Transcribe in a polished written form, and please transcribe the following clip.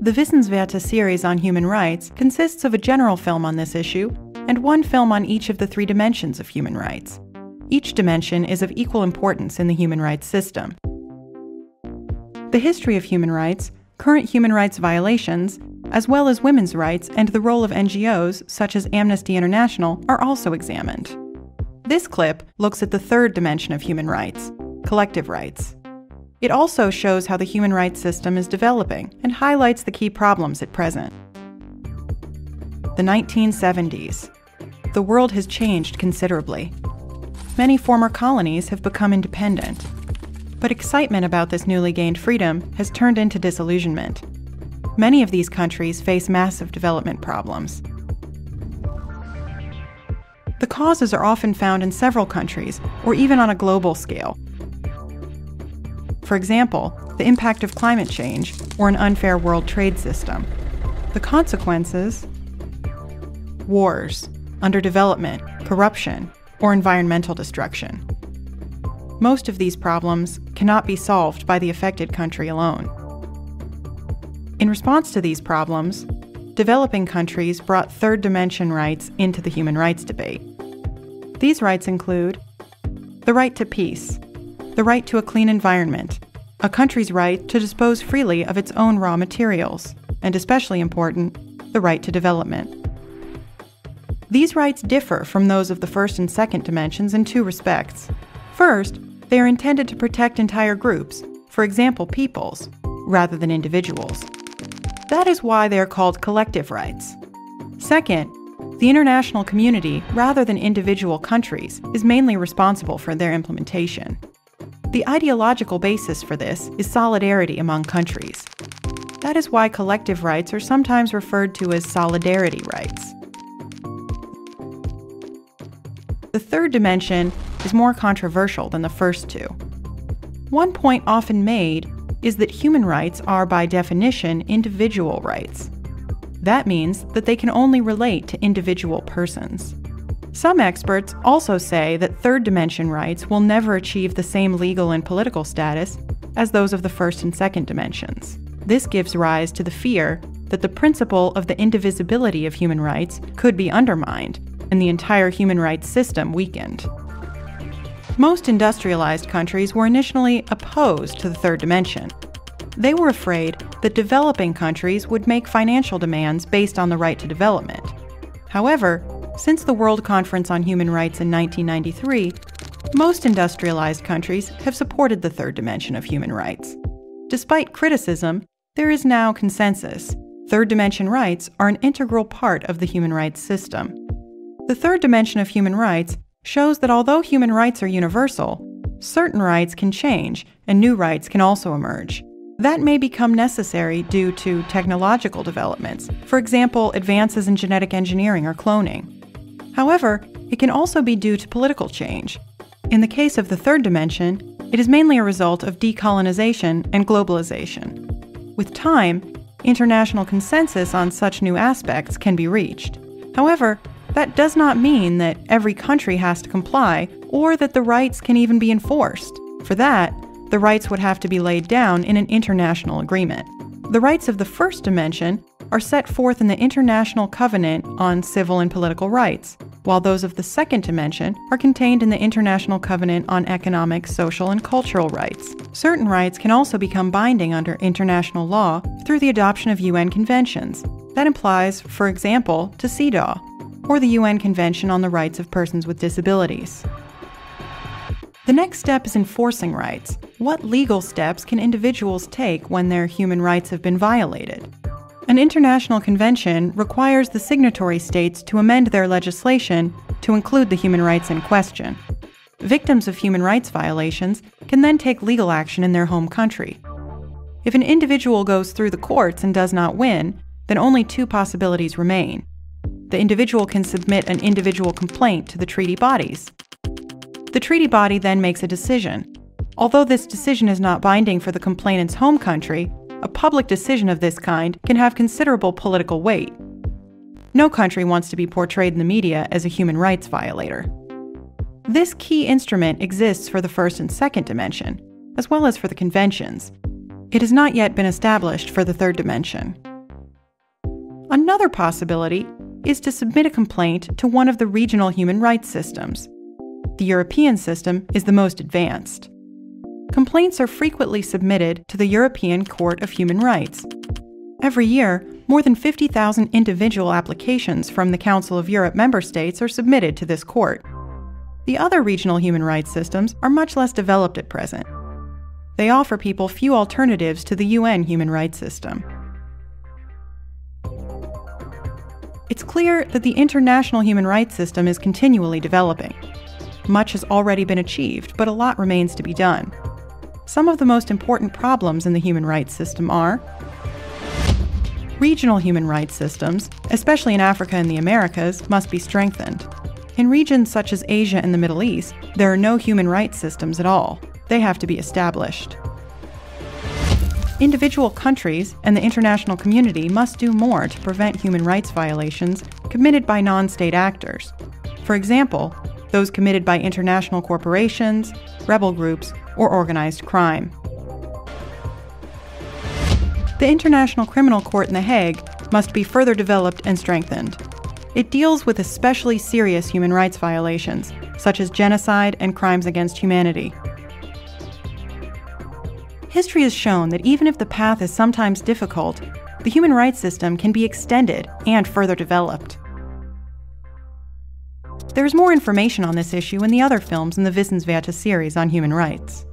The Wissenswerte series on human rights consists of a general film on this issue and one film on each of the three dimensions of human rights. Each dimension is of equal importance in the human rights system. The history of human rights, current human rights violations, as well as women's rights and the role of NGOs such as Amnesty International are also examined. This clip looks at the third dimension of human rights, collective rights. It also shows how the human rights system is developing and highlights the key problems at present. The 1970s. The world has changed considerably. Many former colonies have become independent. But excitement about this newly gained freedom has turned into disillusionment. Many of these countries face massive development problems. The causes are often found in several countries, or even on a global scale. For example, the impact of climate change or an unfair world trade system. The consequences: wars, underdevelopment, corruption, or environmental destruction. Most of these problems cannot be solved by the affected country alone. In response to these problems, developing countries brought third dimension rights into the human rights debate. These rights include the right to peace, the right to a clean environment, a country's right to dispose freely of its own raw materials, and especially important, the right to development. These rights differ from those of the first and second dimensions in two respects. First, they are intended to protect entire groups, for example peoples, rather than individuals. That is why they are called collective rights. Second, the international community, rather than individual countries, is mainly responsible for their implementation. The ideological basis for this is solidarity among countries. That is why collective rights are sometimes referred to as solidarity rights. The third dimension is more controversial than the first two. One point often made is that human rights are, by definition, individual rights. That means that they can only relate to individual persons. Some experts also say that third dimension rights will never achieve the same legal and political status as those of the first and second dimensions. This gives rise to the fear that the principle of the indivisibility of human rights could be undermined and the entire human rights system weakened. Most industrialized countries were initially opposed to the third dimension. They were afraid that developing countries would make financial demands based on the right to development. However, since the World Conference on Human Rights in 1993, most industrialized countries have supported the third dimension of human rights. Despite criticism, there is now consensus. Third dimension rights are an integral part of the human rights system. The third dimension of human rights shows that although human rights are universal, certain rights can change and new rights can also emerge. That may become necessary due to technological developments, for example, advances in genetic engineering or cloning. However, it can also be due to political change. In the case of the third dimension, it is mainly a result of decolonization and globalization. With time, international consensus on such new aspects can be reached. However, that does not mean that every country has to comply or that the rights can even be enforced. For that, the rights would have to be laid down in an international agreement. The rights of the first dimension are set forth in the International Covenant on Civil and Political Rights, while those of the second dimension are contained in the International Covenant on Economic, Social, and Cultural Rights. Certain rights can also become binding under international law through the adoption of UN conventions. That applies, for example, to CEDAW, or the UN Convention on the Rights of Persons with Disabilities. The next step is enforcing rights. What legal steps can individuals take when their human rights have been violated? An international convention requires the signatory states to amend their legislation to include the human rights in question. Victims of human rights violations can then take legal action in their home country. If an individual goes through the courts and does not win, then only two possibilities remain. The individual can submit an individual complaint to the treaty bodies. The treaty body then makes a decision. Although this decision is not binding for the complainant's home country, a public decision of this kind can have considerable political weight. No country wants to be portrayed in the media as a human rights violator. This key instrument exists for the first and second dimension, as well as for the conventions. It has not yet been established for the third dimension. Another possibility is to submit a complaint to one of the regional human rights systems. The European system is the most advanced. Complaints are frequently submitted to the European Court of Human Rights. Every year, more than 50,000 individual applications from the Council of Europe member states are submitted to this court. The other regional human rights systems are much less developed at present. They offer people few alternatives to the UN human rights system. It's clear that the international human rights system is continually developing. Much has already been achieved, but a lot remains to be done. Some of the most important problems in the human rights system are regional human rights systems, especially in Africa and the Americas, must be strengthened. In regions such as Asia and the Middle East, there are no human rights systems at all. They have to be established. Individual countries and the international community must do more to prevent human rights violations committed by non-state actors. For example, those committed by international corporations, rebel groups, or organized crime. The International Criminal Court in The Hague must be further developed and strengthened. It deals with especially serious human rights violations, such as genocide and crimes against humanity. History has shown that even if the path is sometimes difficult, the human rights system can be extended and further developed. There is more information on this issue in the other films in the Wissenswerte series on human rights.